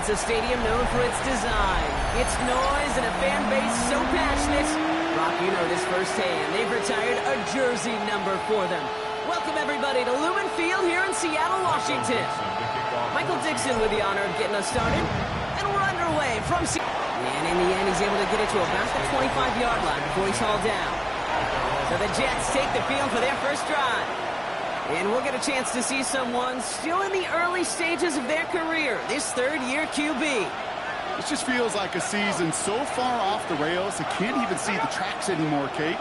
It's a stadium known for its design, its noise, and a fan base so passionate. Brock, you know this firsthand. They've retired a jersey number for them. Welcome, everybody, to Lumen Field here in Seattle, Washington. Michael Dixon with the honor of getting us started. And we're underway from And in the end, he's able to get it to about the 25-yard line before he's hauled down. So the Jets take the field for their first drive. And we'll get a chance to see someone still in the early stages of their career, this third-year QB. It just feels like a season so far off the rails, they can't even see the tracks anymore, Kate.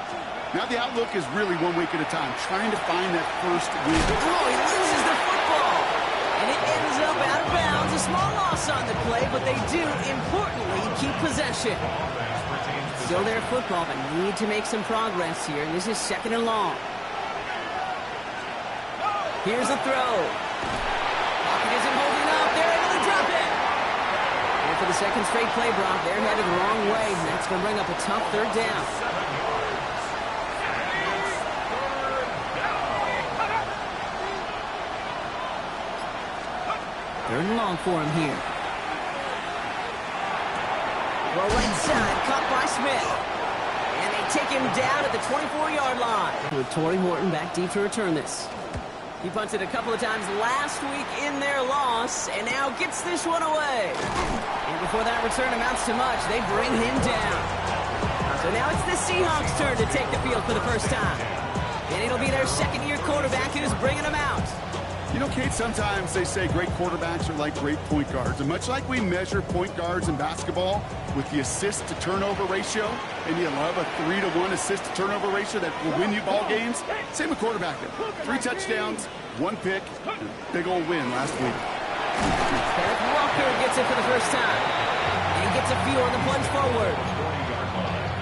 Now the outlook is really 1 week at a time, trying to find that first win. Oh, he loses the football. And it ends up out of bounds. A small loss on the play, but they do, importantly, keep possession. Still their football, but need to make some progress here. And this is 2nd and long. Here's a throw. Pocket isn't holding up. They're able to drop it. And for the second straight play, Brock, they're headed the wrong way. And that's going to bring up a tough third down. Third and long for him here. Well, right side, caught by Smith. And they take him down at the 24-yard line. With Torrey Horton back deep to return this. He punted a couple of times last week in their loss, and now gets this one away. And before that return amounts to much, they bring him down. So now it's the Seahawks' turn to take the field for the first time. And it'll be their second-year quarterback who's bringing them out. You know, Kate, sometimes they say great quarterbacks are like great point guards. And much like we measure point guards in basketball with the assist-to-turnover ratio, and you love a 3-to-1 assist-to-turnover ratio that will win you ball games, same with quarterbacking. 3 touchdowns, 1 pick, big old win last week. Kenneth Walker gets it for the first time. And he gets a few on the plunge forward.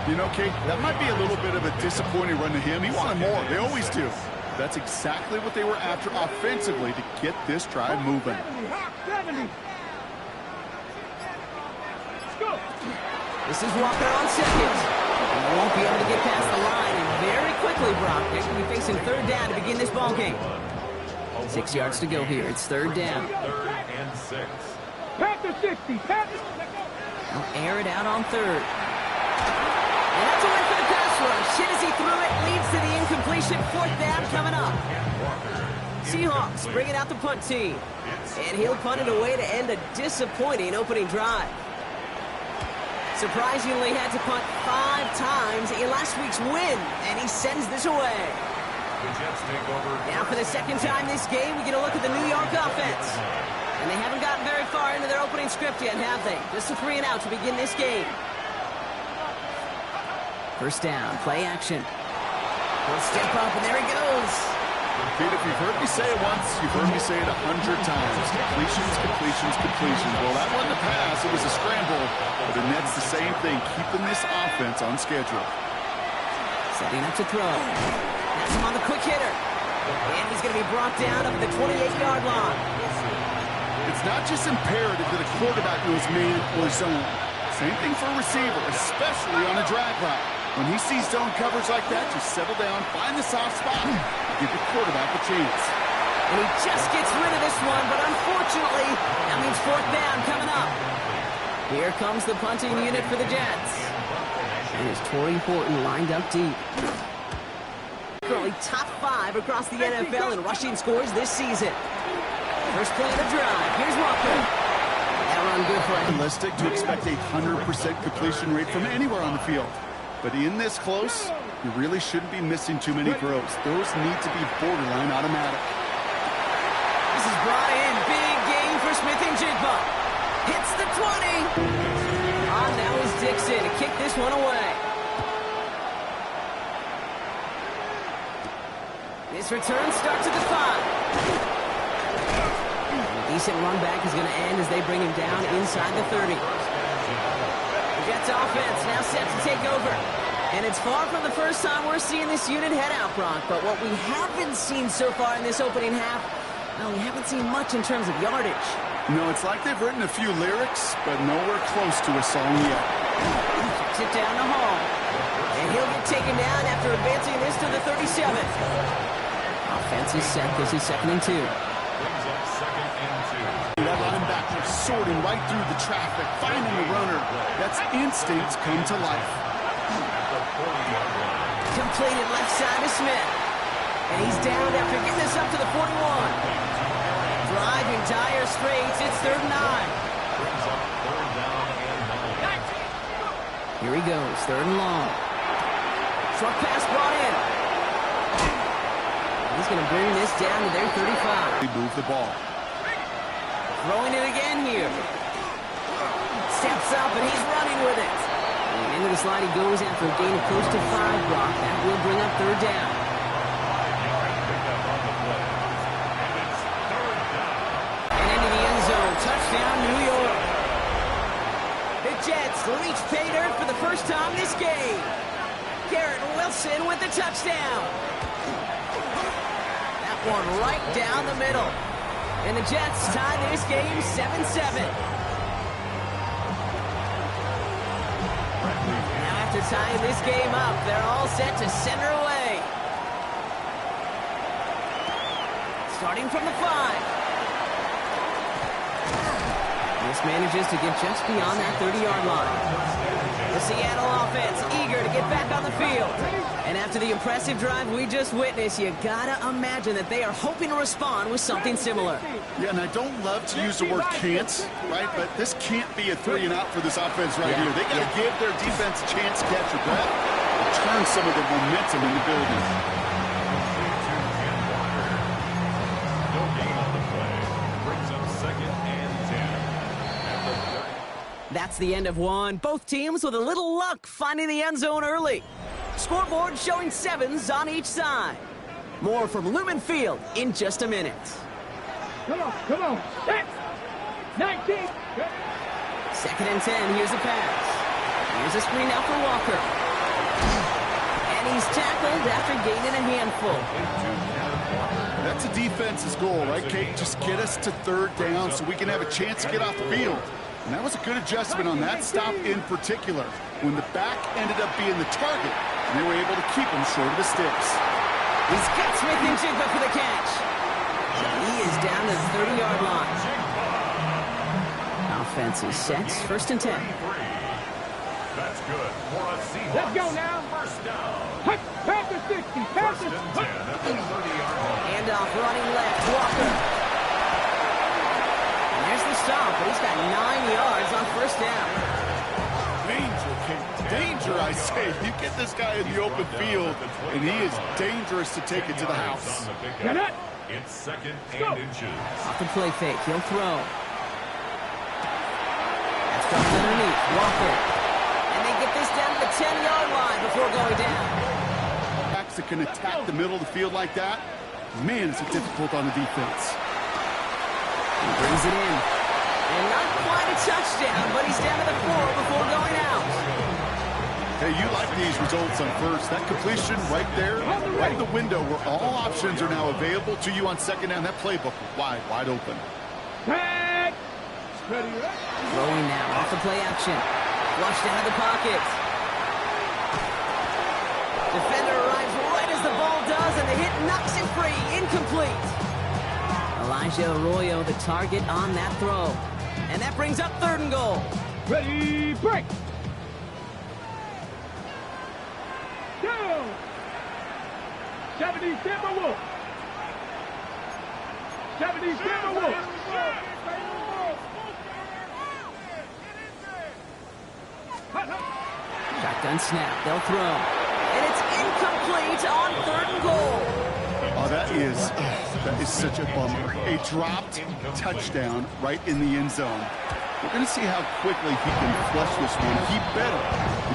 You know, Kate, that might be a little bit of a disappointing run to him. He wanted more. They always do. That's exactly what they were after offensively to get this drive moving. This is Walker on second. And they won't be able to get past the line. And very quickly, Brock, they're going to be facing third down to begin this ball game. 6 yards to go here. It's third down. 3rd and 6. Panther 60. Panther. They'll air it out on third. And that's a win for the pass rush. Hit as he threw it, leads to the incompletion. 4th down coming up. Seahawks bringing out the punt team. And he'll punt it away to end a disappointing opening drive. Surprisingly had to punt 5 times in last week's win, and he sends this away. The Jets take over. Now for the second time this game, we get a look at the New York offense. And they haven't gotten very far into their opening script yet, have they? Just a 3 and out to begin this game. First down, play action. He'll step up, and there he goes. Pete, if you've heard me say it once, you've heard me say it 100 times. Completions, completions, completions. Well, that wasn't a pass. It was a scramble. But the Nets the same thing, keeping this offense on schedule. Setting up to throw. That's him on the quick hitter. And he's going to be brought down up at the 28-yard line. It's not just imperative that a quarterback knows man or zone. Same thing for a receiver, especially on a drag route. When he sees zone coverage like that, just settle down, find the soft spot, give your quarterback a chance. And he just gets rid of this one, but unfortunately, that means 4th down coming up. Here comes the punting unit for the Jets. And it's Torrey Horton lined up deep. Currently top 5 across the NFL in rushing scores this season. First play of the drive. Here's Walker. That run good for him. Realistic to expect a 100% completion rate from anywhere on the field. But in this close, you really shouldn't be missing too many throws. Those need to be borderline automatic. This is brought in. Big gain for Smith and Jigba. Hits the 20. Now is Dixon to kick this one away. This return starts at the 5. Decent run back is going to end as they bring him down inside the 30. Jets offense now set to take over. And it's far from the first time we're seeing this unit head out, Brock. But what we haven't seen so far in this opening half, well, we haven't seen much in terms of yardage. No, it's like they've written a few lyrics, but nowhere close to a song yet. Sit down the hall. And he'll get taken down after advancing this to the 37. Offense is set. This is 2nd and 2. Brings up 2nd and 2. That linebacker sorting right through the traffic, finding the runner. That's instincts come to life. Completed left side to Smith. And he's down after getting this up to the 41. Driving dire straits, it's 3rd and 9. Brings up 3rd down and 9. Here he goes, 3rd and long. Short pass brought in. He's going to bring this down to their 35. They move the ball. Throwing it again here. Steps up and he's running with it. And into the slide he goes after a gain of close to 5, Brock. That will bring up 3rd down. And into the end zone. Touchdown, New York. The Jets reach pay dirt for the first time this game. Garrett Wilson with the touchdown. That one right down the middle. And the Jets tie this game 7-7. Now after tying this game up, they're all set to center away. Starting from the 5. This manages to get just beyond that 30-yard line. The Seattle offense eager to get back on the field. And after the impressive drive we just witnessed, you gotta imagine that they are hoping to respond with something similar. Yeah, and I don't love to use the word can't, right? But this can't be a 3 and out for this offense right here. They got to give their defense a chance to catch your breath and turn some of the momentum in the building. No gain on the play. Brings up 2nd and 10. That's the end of one. Both teams with a little luck finding the end zone early. Scoreboard showing 7s on each side. More from Lumen Field in just a minute. Come on. 19. 2nd and 10. Here's a pass. Here's a screen out for Walker. And he's tackled after gaining a handful. That's a defense's goal, right, Kate? Just get us to 3rd down so we can have a chance to get off the field. And that was a good adjustment on that stop in particular, when the back ended up being the target, and they were able to keep him short of the sticks. He's got Smith and Jigba for the catch. He is down to the 30-yard line. Offense is set. 1st and 10. That's good for a Seahawks. Let's go now. First down. Pass the 60. Pass the 1st and 10 at the 30-yard line. Handoff running left. Walker. And there's the stop, but he's got 9 yards on 1st down. Danger, Kate. Danger, I say. You get this guy in the open field, and he is dangerous to take it to the house. It's 2nd and inches. Off the play fake. He'll throw. That's dropped underneath. Walker. And they get this down to the 10-yard line before going down. Backs that can attack the middle of the field like that, man, it's difficult on the defense. He brings it in. And not quite a touchdown, but he's down to the 4 before going out. Hey, you like these results on 1st. That completion right there, right in the window where all options are now available to you on 2nd down. That playbook wide open. Tag. Ready. Throwing now off the play action. Flushed out of the pocket. Defender arrives right as the ball does, and the hit knocks it free. Incomplete. Elijah Arroyo, the target on that throw. And that brings up 3rd and goal. Ready, break. Go. 70 Timberwolves. 70 Timberwolves. Shotgun snap. They'll throw. And it's incomplete on 3rd and goal. Oh, that is such a bummer. A dropped touchdown right in the end zone. We're going to see how quickly he can flush this one. He better,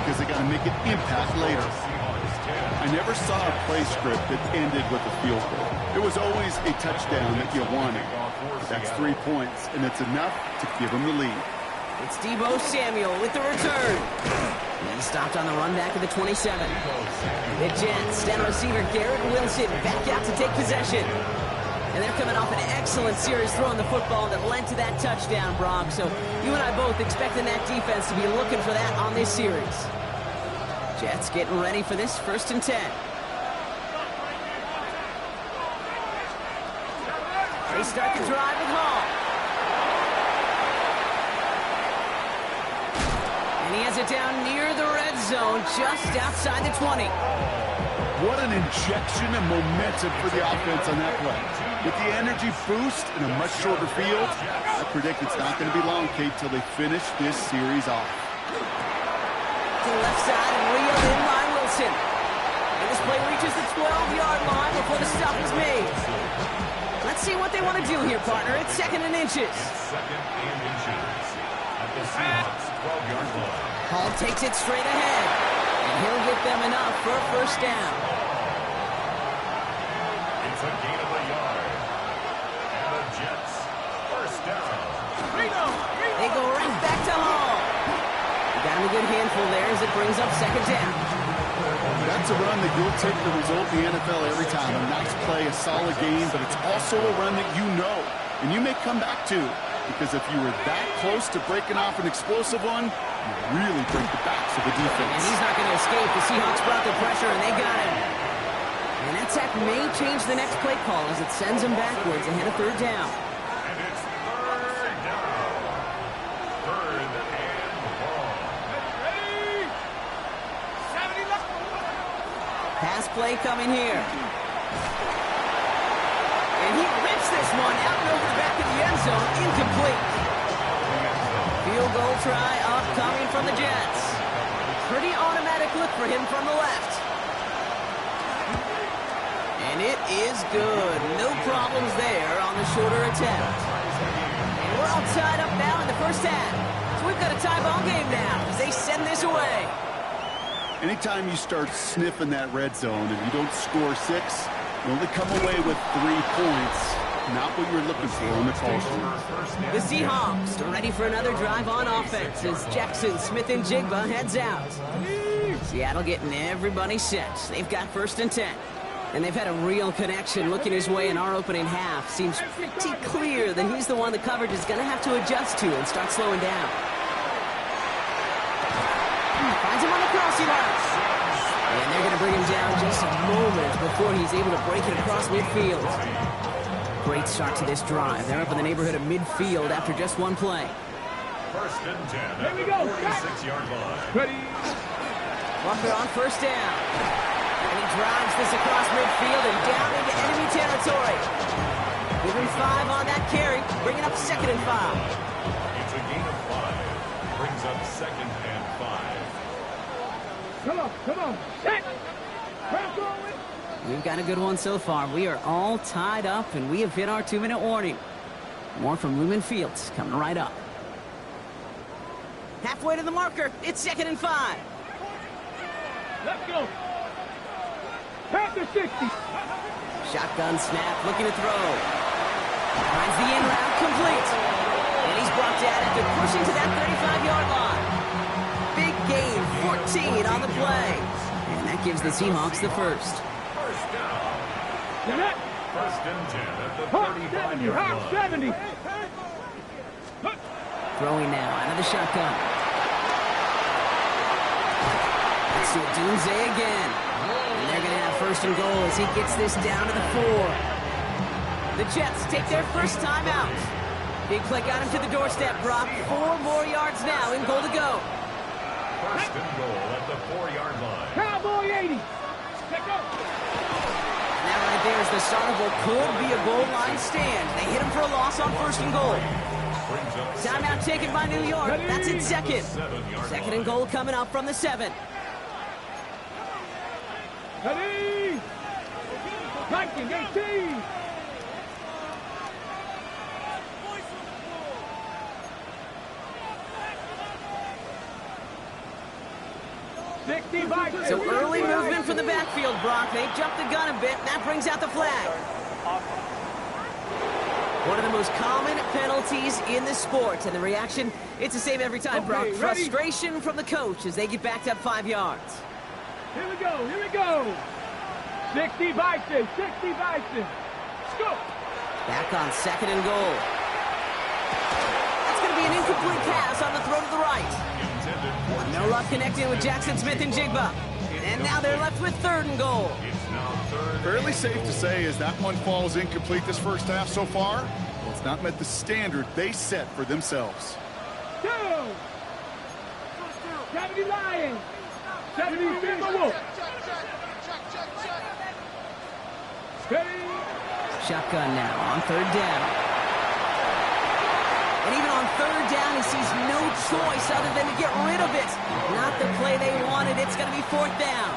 because they got to make an impact later. I never saw a play script that ended with a field goal. It was always a touchdown that you wanted. That's 3 points, and it's enough to give them the lead. It's Deebo Samuel with the return. And he stopped on the run back of the 27. The Jets, down receiver Garrett Wilson, back out to take possession. And they're coming off an excellent series throwing the football that led to that touchdown, Brock. So you and I both expecting that defense to be looking for that on this series. Jets getting ready for this 1st and 10. They start the drive with Hall. And he has it down near the red zone, just outside the 20. What an injection of momentum for the offense on that play. With the energy boost in a much shorter field, I predict it's not going to be long, Kate, till they finish this series off. To the left side and reeled in by Wilson. And this play reaches the 12-yard line before the stop is made. Let's see what they want to do here, partner. It's 2nd and inches. 2nd and inches at the Seahawks 12-yard line. Hall takes it straight ahead. And he'll get them enough for a 1st down. It's a gain of a yard. And the Jets, 1st down. They go right back to Hall. Got him a good handful there as it brings up 2nd down. That's a run that you'll take the result in the NFL every time. A nice play, a solid game, but it's also a run that you know, and you may come back to, because if you were that close to breaking off an explosive one, you really break the backs of the defense. And he's not going to escape. The Seahawks brought the pressure, and they got him. And that sack may change the next play call as it sends him backwards ahead of 3rd down. And it's 3rd down. 3rd and long. Pass play coming here. And he rips this one out and over the back of the end zone. Incomplete. Field goal try upcoming from the Jets. Pretty automatic look for him from the left. And it is good. No problems there on the shorter attempt. And we're all tied up now in the 1st half. So we've got a tie ball game now as they send this away. Anytime you start sniffing that red zone and you don't score 6, you only come away with 3 points. Not what you were looking for on the call sheet. The Seahawks are ready for another drive on offense as Jackson, Smith, and Jigba heads out. Seattle getting everybody set. They've got 1st and 10. And they've had a real connection looking his way in our opening half. Seems pretty clear that he's the one the coverage is going to have to adjust to and start slowing down. Finds him on the crossing line. And they're going to bring him down just a moment before he's able to break it across midfield. Great start to this drive. They're up in the neighborhood of midfield after just one play. 1st and 10 at the 46-yard line. Ready. Walker on 1st down. And he drives this across midfield and down into enemy territory. Give him 5 on that carry, bringing up 2nd and 5. It's a gain of 5. Brings up 2nd and 5. Come on. Set. Press on it. We've got a good one so far. We are all tied up, and we have hit our 2-minute warning. More from Lumen Fields coming right up. Halfway to the marker. It's 2nd and 5. Let's go. Pass the 60. Shotgun snap, looking to throw. Finds the in route, complete. And he's brought down after pushing to that 35-yard line. Big gain, 14 on the play. And that gives the Seahawks the 1st. 1st down. Get it. 1st and 10 at the Hot 35-yard line. 70. Throwing now out of the shotgun. Let's do Dunze again. And they're going to have 1st and goal as he gets this down to the 4. The Jets take their 1st time out. Big play got him to the doorstep, Brock. 4 more yards now in goal to go. 1st and goal at the 4-yard line. Cowboy 80. Let's go. And that right there is the start of what could be a goal line stand. They hit him for a loss on 1st and goal. Timeout taken by New York. That's in 2nd. 2nd and goal coming up from the 7. Ready. 19-18. So early movement from the backfield, Brock. They jumped the gun a bit, and that brings out the flag. One of the most common penalties in the sport. And the reaction, it's the same every time, Brock. Okay, ready? Frustration from the coach as they get backed up 5 yards. Here we go, here we go. 60 Bison, 60 Bison. Let's go. Back on 2nd and goal. That's going to be an incomplete pass on the throw to the right. No luck connecting with Jackson Smith and Jigba. And now they're left with 3rd and goal. Fairly safe to say as that one falls incomplete this first half so far, it's not met the standard they set for themselves. 70 Lions. 70 Timberwolves. Steady. Shotgun now on 3rd down. And even on 3rd down, he sees no choice other than to get rid of it. Not the play they wanted. It's going to be 4th down.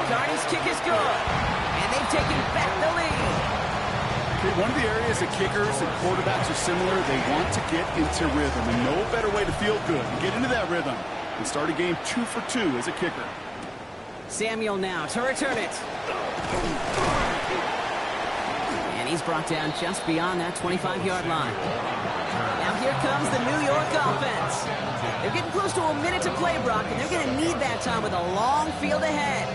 Carney's kick is good. And they've taken back the lead. Okay, one of the areas that kickers and quarterbacks are similar, they want to get into rhythm. And no better way to feel good and get into that rhythm and start a game 2 for 2 as a kicker. Samuel now to return it. And he's brought down just beyond that 25-yard line. Now here comes the New York offense. They're getting close to a minute to play, Brock, and they're going to need that time with a long field ahead.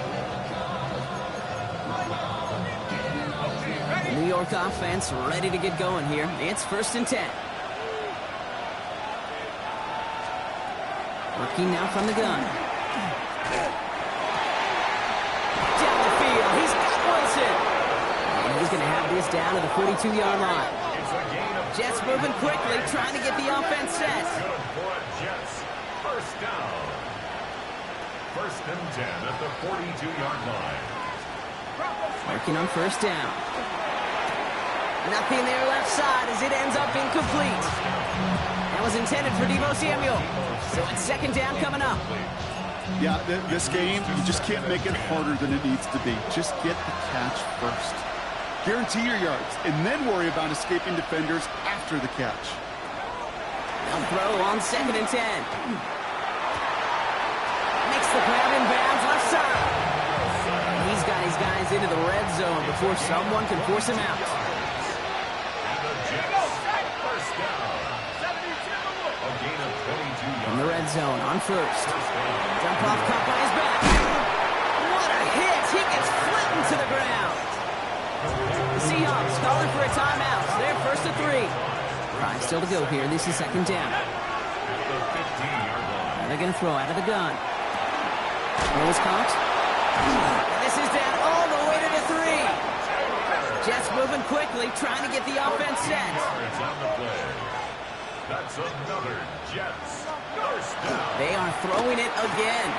The New York offense ready to get going here. It's 1st and 10. Working now from the gun. Down the field, he's got Wilson. And he's going to have this down to the 42-yard line. Jets moving quickly, trying to get the offense set. First down. 1st and 10 at the 42-yard line. Working on 1st down. Nothing there left side as it ends up incomplete. That was intended for Deebo Samuel. So it's 2nd down coming up. Yeah, this game, you just can't make it harder than it needs to be. Just get the catch first. Guarantee your yards, and then worry about escaping defenders after the catch. They'll throw on 2nd and 10. Makes the grab in bounds left side. He's got his guys into the red zone before someone can force him out. In the red zone on 1st. Jump off caught by his back. What a hit! He gets flattened to the ground. The Seahawks calling for a timeout. They're 1st and 3. 5 still to go here. This is 2nd down. And they're going to throw out of the gun. Throw is caught. And this is down all the way to the 3. Jets moving quickly, trying to get the offense set. That's another Jets first down. They are throwing it again.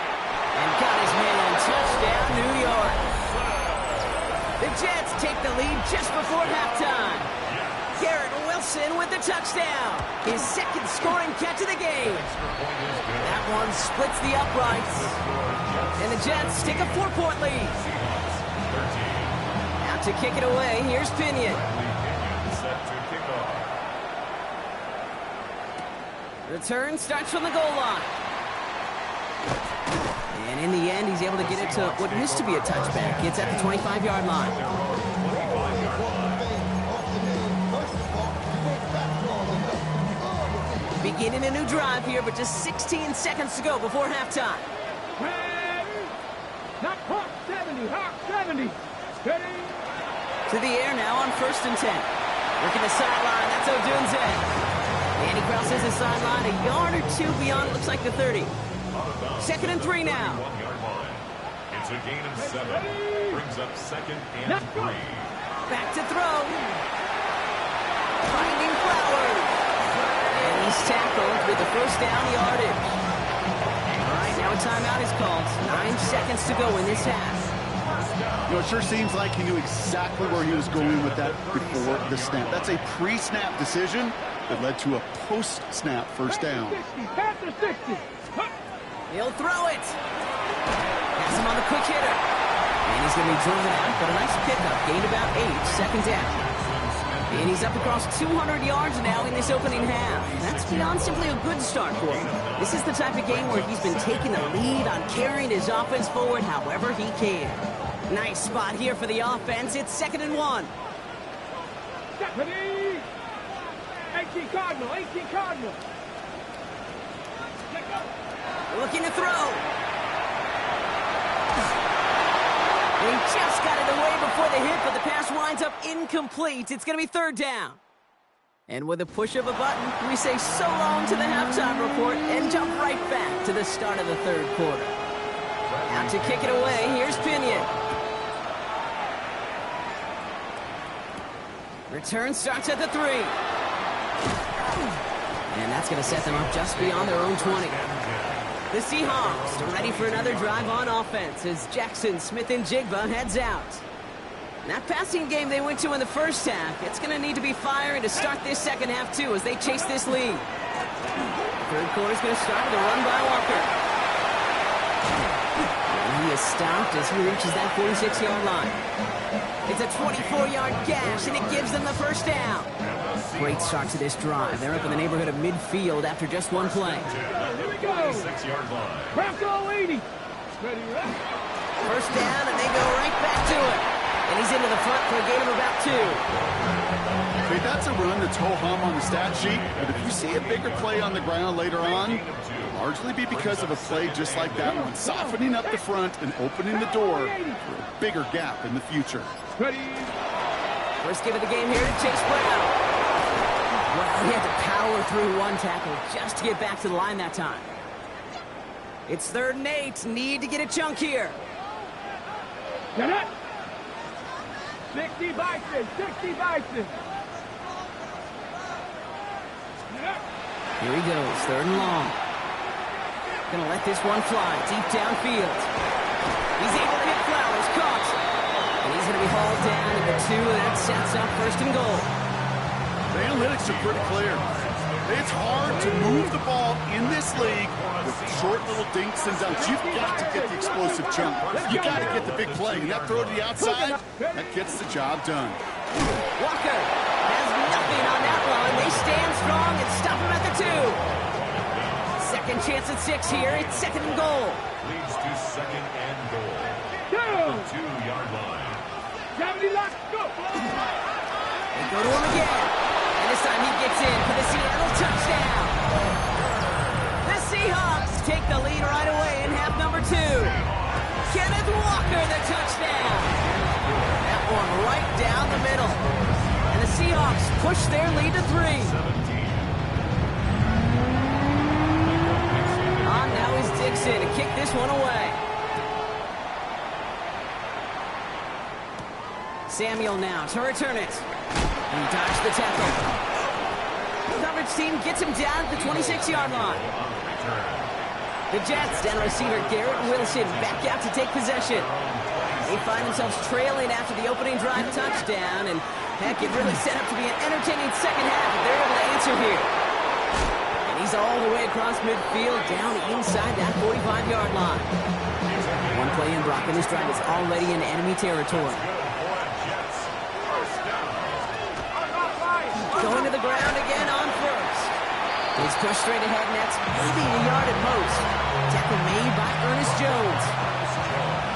And got his man. Touchdown, New York. The Jets take the lead just before halftime. Garrett Wilson with the touchdown. His 2nd scoring catch of the game. That one splits the uprights. And the Jets take a 4-point lead. Now to kick it away, here's Pinion. Set to kick off. Return starts from the goal line. And in the end, he's able to get it to what used to be a touchback. It's at the 25-yard line. Beginning a new drive here, but just 16 seconds to go before halftime. Not Hawk 70, Hawk 70. Steady. To the air now on 1st and 10. Working the sideline, that's Odunze. And he crosses the sideline a yard or 2 beyond, looks like the 30. 2nd and 3 now. 1-yard line. It's a gain of 7. Brings up 2nd and 3. Back to throw. Finding Flowers. And he's tackled with the 1st down yardage. All right, now a timeout is called. 9 seconds to go in this half. You know, it sure seems like he knew exactly where he was going with that before the snap. That's a pre-snap decision that led to a post-snap 1st down. Panther 60. He'll throw it. Pass him on the quick hitter. And he's going to be driven out, but a nice pickup. Gained about 8, 2nd down. And he's up across 200 yards now in this opening half. That's beyond simply a good start for him. This is the type of game where he's been taking the lead on carrying his offense forward however he can. Nice spot here for the offense. It's 2nd and 1. Ready? 18 Cardinal, 18 Cardinal. Looking to throw. He just got it away before the hit, but the pass winds up incomplete. It's going to be third down. And with a push of a button, we say so long to the halftime report and jump right back to the start of the third quarter. Out to kick it away, here's Pinion. Return starts at the 3. And that's going to set them up just beyond their own 20. The Seahawks are ready for another drive on offense as Jackson, Smith, and Jigba heads out. That passing game they went to in the first half, it's going to need to be firing to start this second half, too, as they chase this lead. Third quarter's going to start with a run by Walker. And he is stopped as he reaches that 46-yard line. It's a 24-yard gash, and it gives them the first down. Great start to this drive. They're up in the neighborhood of midfield after just one play. Here we go. 6-yard line. Bronco 80. Ready, ready. First down, and they go right back to it. And he's into the front for a gain of about 2. Okay, that's a run that's ho-hum on the stat sheet, but if you see a bigger play on the ground later on, largely be because of a play just like that one, softening up the front and opening the door for a bigger gap in the future. Ready. First give of the game here to Chase Brown. Well, he had to power through one tackle just to get back to the line that time. It's 3rd and 8. Need to get a chunk here. Get it. 60 Bison, 60 Bison. Here he goes, 3rd and long. Gonna let this one fly deep downfield. He's able to hit Flowers, caught. And he's gonna be hauled down in the 2, and that sets up 1st and goal. The analytics are pretty clear. It's hard to move the ball in this league with short little dinks and dunks. You've got to get the explosive chunk. You've got to get the big play. And that throw to the outside, that gets the job done. Walker has nothing on that one. They stand strong and stop him at the 2. Second chance at 6 here. It's 2nd and goal. Leads to 2nd and goal. The 2-yard line. Gravity lock, go. They go to him again. And this time he gets in for the Seattle touchdown. The Seahawks take the lead right away in half number 2. Kenneth Walker, the touchdown. That one right down the middle. And the Seahawks push their lead to 3. 17. On now is Dixon to kick this one away. Samuel now to return it. And he dodged the tackle. The coverage team gets him down at the 26-yard line. The Jets down receiver Garrett Wilson back out to take possession. They find themselves trailing after the opening drive touchdown, and heck, it really set up to be an entertaining second half if they're able to answer here. And he's all the way across midfield, down inside that 45-yard line. One play in, Brock, and this drive is already in enemy territory. Going to the ground again on first. He's pushed straight ahead, and that's maybe a yard at most. Tackle made by Ernest Jones.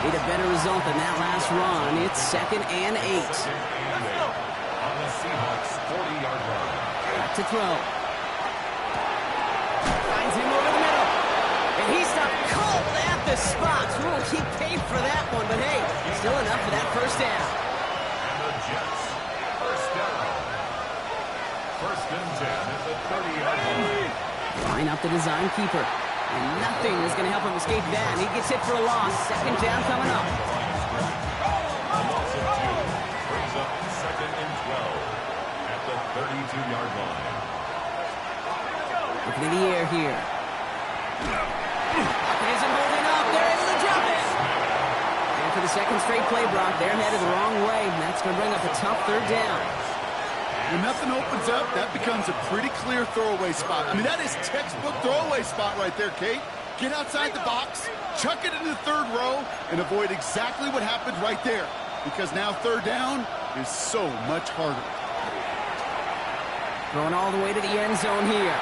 Need a better result than that last run. It's 2nd and 8. On the Seahawks 40-yard line. Back to throw. Finds him over the middle. And he's not cold at the spot. Ooh, he paid for that one, but hey, still enough for that first down. And the Jets, first down. 1st and 10 at the 30-yard line. Line up the design keeper. And nothing is going to help him escape that. He gets hit for a loss. 2nd down coming up. A loss of 2 brings up 2nd and 12 at the 32-yard line. Looking in the air here. It isn't holding up. They're able to drop it. And for the 2nd straight play, Brock, they're headed the wrong way. And that's going to bring up a tough 3rd down. When nothing opens up, that becomes a pretty clear throwaway spot. I mean, that is textbook throwaway spot right there, Kate. Get outside the box, chuck it into the 3rd row, and avoid exactly what happened right there. Because now 3rd down is so much harder. Going all the way to the end zone here.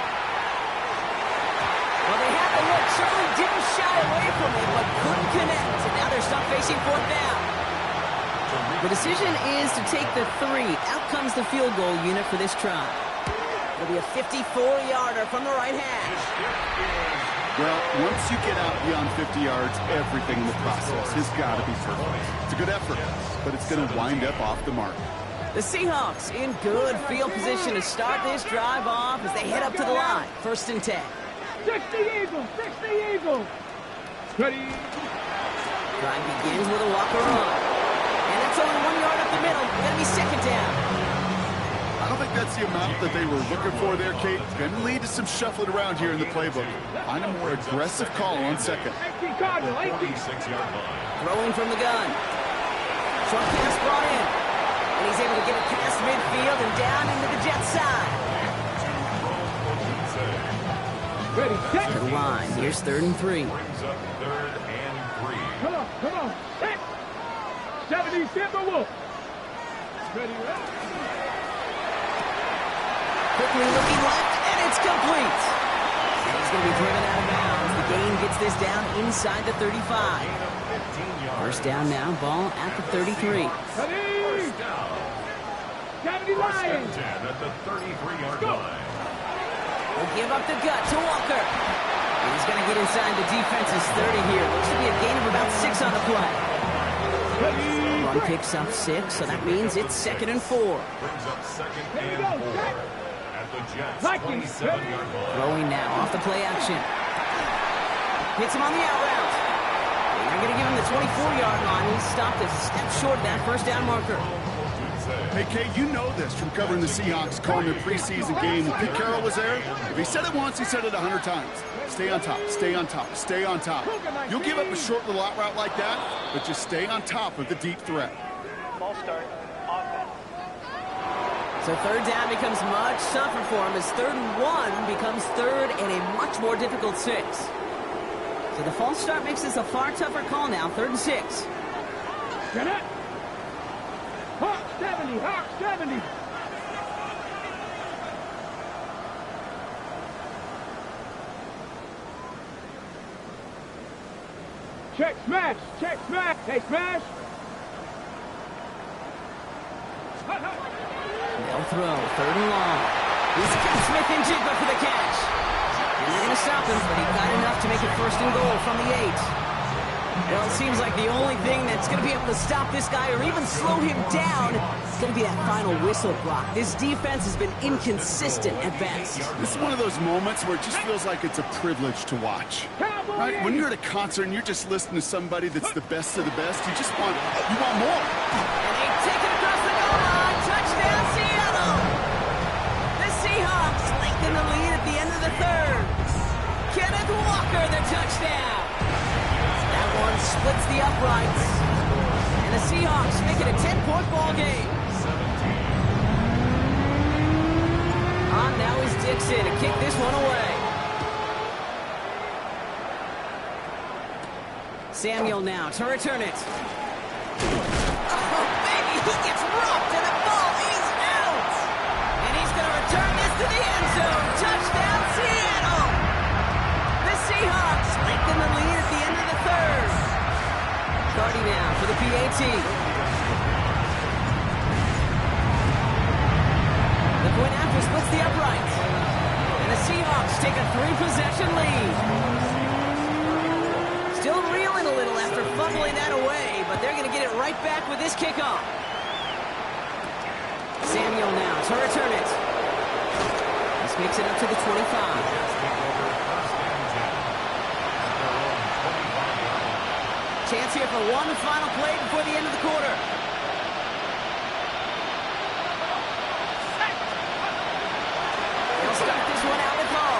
Well, they had the look. Certainly didn't shy away from it, but couldn't connect. And now they're stuck facing 4th down. The decision is to take the 3. Out comes the field goal unit for this try. It'll be a 54-yarder from the right hash. Well, once you get out beyond 50 yards, everything in the process has got to be perfect. It's a good effort, but it's going to wind up off the mark. The Seahawks in good field position to start this drive off as they head up to the line. 1st and 10. 60 Eagles, 60 Eagles. Ready. Drive begins with a walker on. And it's only 1 yard up the middle. Going to be 2nd down. I don't think that's the amount that they were looking for there, Kate. Going to lead to some shuffling around here in the playbook. Find a more aggressive call on 2nd. 46-yard line. Throwing from the gun. Short pass brought in. And he's able to get it past midfield and down into the Jets side. Ready, set. To the line. Here's 3rd and 3. Brings up 3rd and 3. Come on, set. 70 Timberwolves. Ready, ready. Quickly looking left, and it's complete. He's going to be driven out of bounds. The gain gets this down inside the 35. 1st down now, ball at the 33. Ready. 70 Lions. At the 33-yard line. Will give up the gut to Walker. And he's going to get inside the defense's 30 here. Looks to be a gain of about 6 on the play. Run picks up 6, so that means it's 2nd and 4. Brings up 2nd and 4 at the Jets' 27-yard line. Throwing now off the play action. Hits him on the out route. And they're going to give him the 24-yard line. He stopped a step short of that 1st down marker. Hey, Kate, you know this from covering the Seahawks, calling their preseason game. When Pete Carroll was there, if he said it once, he said it 100 times. Stay on top, stay on top, stay on top. You'll give up a short little out route like that, but just stay on top of the deep threat. Ball start. Offense. So 3rd down becomes much tougher for him as 3rd and 1 becomes 3rd and a much more difficult 6. So the false start makes this a far tougher call now, 3rd and 6. Get it. Hawk 70, Hawk 70. Check smash, hey smash. They'll throw, 3rd and long. He's got Smith and Jigba for the catch. And they're going to stop him, but he got enough to make it 1st and goal from the 8. Well, it seems like the only thing that's going to be able to stop this guy or even slow him down is going to be that final whistle block. This defense has been inconsistent at best. This is one of those moments where it just feels like it's a privilege to watch. Right? When you're at a concert and you're just listening to somebody that's the best of the best, you want more. And they take it across the goal line. Touchdown, Seattle! The Seahawks lengthen the lead at the end of the 3rd. Kenneth Walker, the touchdown. That one splits the uprights. And the Seahawks make it a 10-point ball game. On now is Dixon to kick this one away. Samuel now to return it. Oh, baby, he gets rocked and the ball is out. And he's going to return this to the end zone. Touchdown, Seattle. The Seahawks lengthen the lead at the end of the 3rd. Cardi now for the PAT. The point after splits the upright. And the Seahawks take a 3-possession lead. Still reeling a little after fumbling that away, but they're going to get it right back with this kickoff. Samuel now to return it. This makes it up to the 25. Chance here for one final play before the end of the quarter. They'll start this one out with Hall.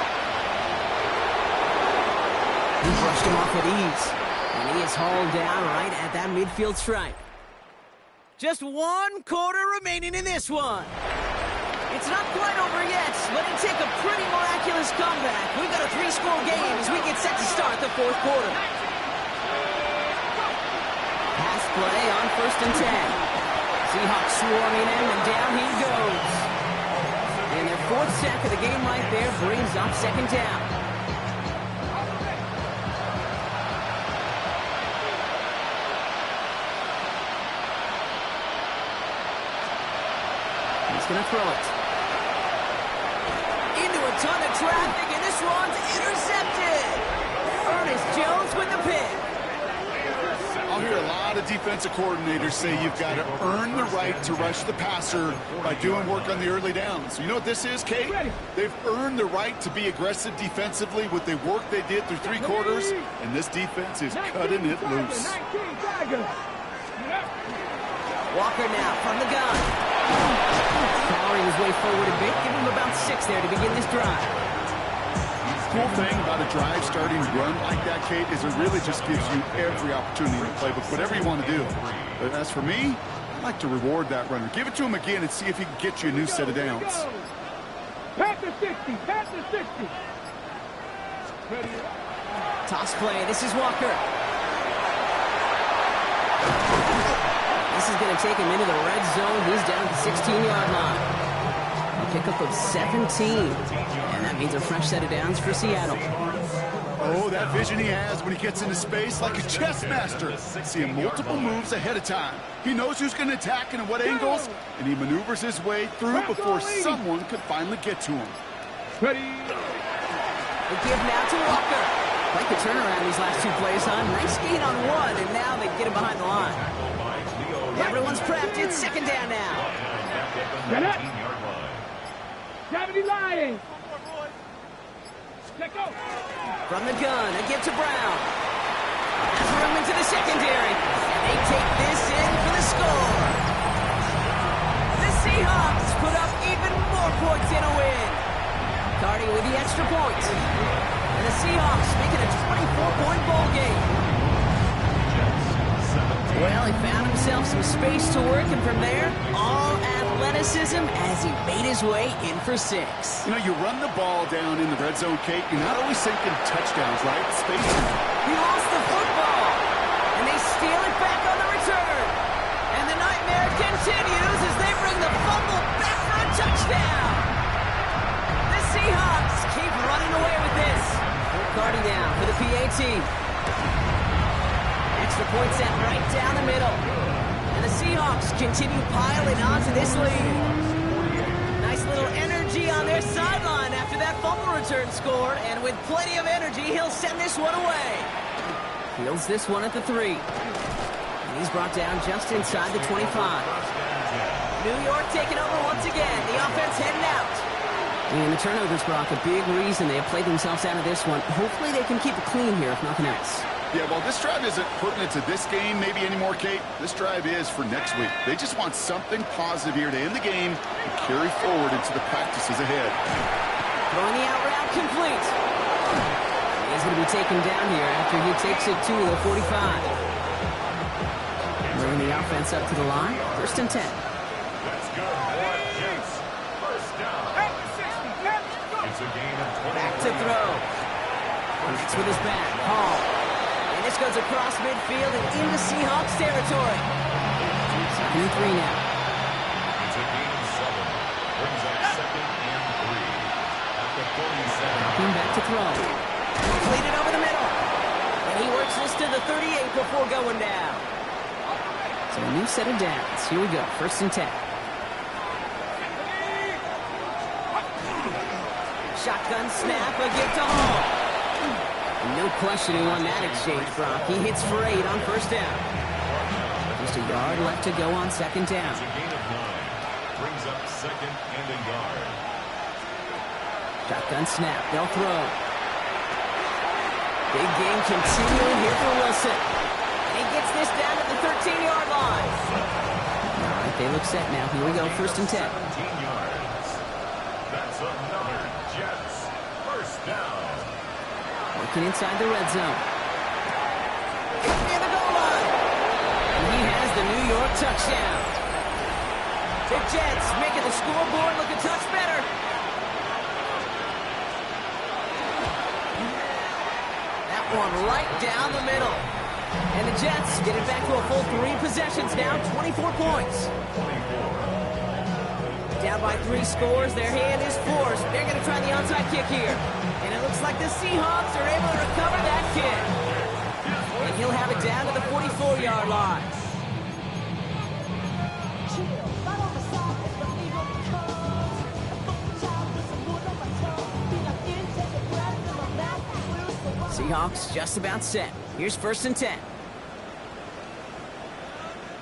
He brushed him off with ease. And he is hauled down right at that midfield stripe. Just 1 quarter remaining in this one. It's not quite over yet, but it took a pretty miraculous comeback. We've got a 3-score game as we get set to start the 4th quarter. Pass play on 1st and 10. Seahawks swarming him, and down he goes. And their 4th sack of the game right there brings up 2nd down. He's going to throw it. Into a ton of traffic, and this one's intercepted. Ernest Jones with the pick. I'll hear a lot of defensive coordinators say you've got to earn the right to rush the passer by doing work on the early downs. You know what this is, Kate? They've earned the right to be aggressive defensively with the work they did through 3 quarters, and this defense is cutting it loose. Walker now from the gun. Powering his way forward a bit, giving him about 6 there to begin this drive. Cool thing about a drive starting run like that, Kate, is it really just gives you every opportunity in the playbook, whatever you want to do. But as for me, I like to reward that runner. Give it to him again and see if he can get you a new set of downs. Pass the 60, pass the 60. Toss play, this is Walker. This is going to take him into the red zone. He's down at the 16-yard line. A pickup of 17. And that means a fresh set of downs for Seattle. Oh, that vision he has when he gets into space like a chess master. Seeing multiple moves ahead of time. He knows who's going to attack and at what angles, and he maneuvers his way through before someone could finally get to him. Ready. The give now to Walker. Like the turnaround these last 2 plays, huh? Nice gain on 1, and now they get him behind the line. Everyone's prepped. It's 2nd down now. Get up. 70 lying. Let go. From the gun, a give to Brown. Has room into the secondary. And they take this in for the score. The Seahawks put up even more points in a win. Cardi with the extra point. And the Seahawks making a 24-point ball game. Well, he found himself some space to work, and from there, all athleticism as he made his way in for 6. You know, you run the ball down in the red zone, Kate, you're not always thinking touchdowns, right? Spacing. He lost the football, and they steal it back on the return. And the nightmare continues as they bring the fumble back for a touchdown. The Seahawks keep running away with this. Cardi down for the PAT. Extra point set right down the middle. And the Seahawks continue piling onto this lead. Nice little energy on their sideline after that fumble return score. And with plenty of energy, he'll send this one away. Fields this one at the 3. And he's brought down just inside the 25. New York taking over once again. The offense heading out. And the turnovers, Brock, a big reason they have played themselves out of this one. Hopefully they can keep it clean here, if nothing else. Yeah, well, this drive isn't pertinent to this game maybe anymore, Kate. This drive is for next week. They just want something positive here to end the game and carry forward into the practices ahead. Throwing the out route complete. He's going to be taken down here after he takes it to the 45. Bringing the offense up to the line. 1st and 10. Let's go. First down. It's a gain of 20. Back to throw. It's with his back. Hall. And this goes across midfield and into Seahawks territory. 2nd and 3 now. It's a gain of 7. Brings up 2nd and 3. At the 47. Looking back to throw. Completed over the middle. And he works this to the 38 before going down. So a new set of downs. Here we go. 1st and 10. Shotgun snap. A give to Hall. No question who won that exchange, Brock. He hits for 8 on 1st down. Just a yard left to go on 2nd down. It's a gain of 9. Brings up 2nd and a yard. Shotgun snap. They'll throw. Big game continuing here for Wilson. And he gets this down to the 13-yard line. All right, they look set now. Here we go. 1st and 10. 17 yards. That's another Jets. 1st down. Working inside the red zone. Near the goal line. And he has the New York touchdown. The Jets making the scoreboard look a touch better. That one right down the middle. And the Jets get it back to a full 3 possessions now, 24 points. Down by 3 scores, their hand is forced. They're going to try the onside kick here. And it looks like the Seahawks are able to recover that kick. And he'll have it down to the 44-yard line. Seahawks just about set. Here's 1st and 10.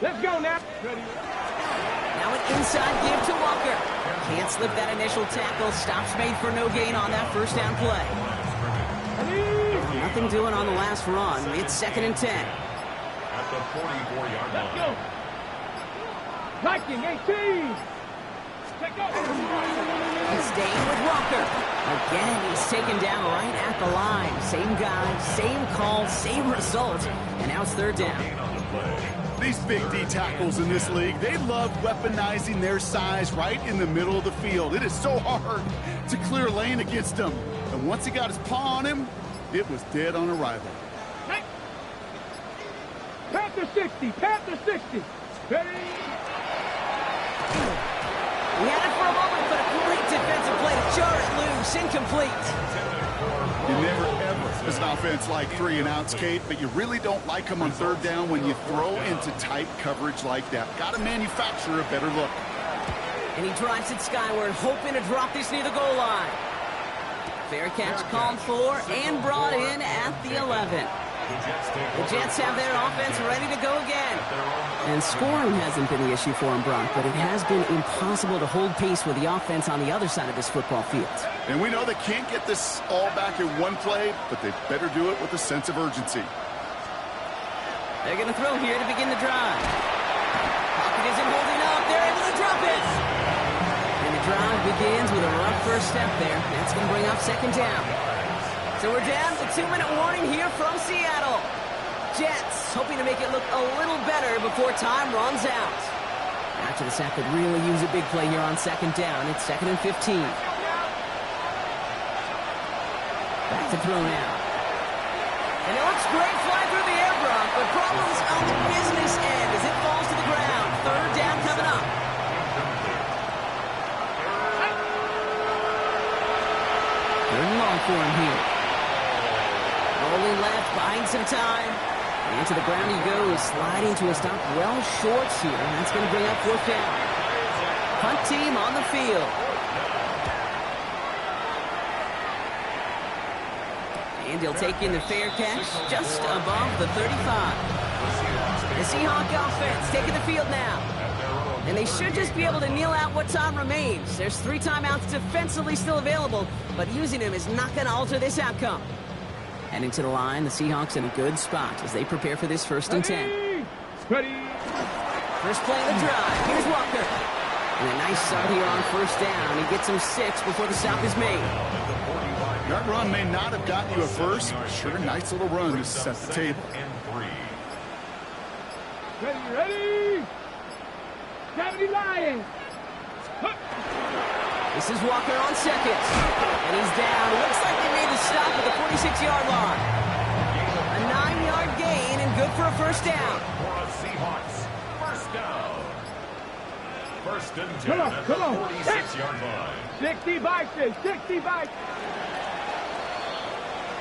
Let's go now. Ready. Now an inside give to Walker. Can't slip that initial tackle. Stops made for no gain on that 1st down play. Nothing doing on the last run. It's 2nd and 10. At the 44-yard line. Let's go. Viking 18. Take off. He's staying with Walker. Again, he's taken down right at the line. Same guy, same call, same result. And now it's 3rd down. Gain on the play. These big D tackles in this league, they love weaponizing their size right in the middle of the field. It is so hard to clear lane against him. And once he got his paw on him, it was dead on arrival. Panther 60. Panther 60. Ready. He had it for a moment, but a great defensive play to jar it loose. Incomplete. You never, ever, as an offense, like 3-and-outs, Kate, but you really don't like them on 3rd down when you throw into tight coverage like that. Got to manufacture a better look. And he drives it skyward, hoping to drop this near the goal line. Fair catch called for and brought in at the 11. The Jets have their offense ready to go again. And scoring hasn't been the issue for him, Brock, but it has been impossible to hold pace with the offense on the other side of this football field. And we know they can't get this all back in one play, but they better do it with a sense of urgency. They're going to throw here to begin the drive. Pocket isn't holding up. They're able to drop it. And the drive begins with a rough 1st step there. That's going to bring up 2nd down. So we're down to 2-minute warning here from Seattle. Jets hoping to make it look a little better before time runs out. After the sack could really use a big play here on 2nd down. It's 2nd and 15. Back to throw now. And it looks great flying through the air, Brock, but problems on the business end as it falls to the ground. 3rd down coming up. Third and long for him here. Rolling left, buying some time. And to the ground he goes, sliding to a stop well short here. And that's going to bring up 4th down. Punt team on the field. And he'll take in the fair catch just above the 35. The Seahawk offense taking the field now. And they should just be able to kneel out what time remains. There's 3 timeouts defensively still available, but using them is not going to alter this outcome. Heading to the line, the Seahawks in a good spot as they prepare for this 1st and 10. Ready. First play of the drive. Here's Walker. And a nice start here on 1st down. He gets him 6 before the stop is made. That run may not have gotten you a first, but sure, nice little run to set the table. Ready. 70 Lions. This is Walker on 2nd. And he's down. Looks like they made the stop at the 46-yard line. A 9-yard gain and good for a 1st down. For a Seahawks 1st down. 1st and 10 at Come on. the 46-yard line. 60 Bison. 60 Bison.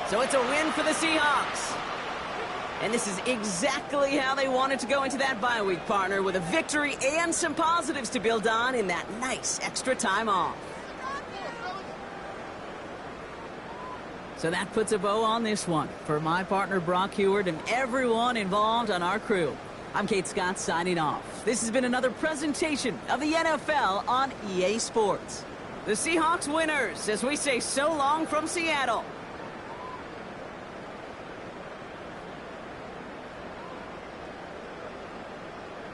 So it's a win for the Seahawks. And this is exactly how they wanted to go into that bye week, partner, with a victory and some positives to build on in that nice extra time off. So that puts a bow on this one. For my partner, Brock Heward, and everyone involved on our crew, I'm Kate Scott signing off. This has been another presentation of the NFL on EA Sports. The Seahawks winners, as we say so long from Seattle.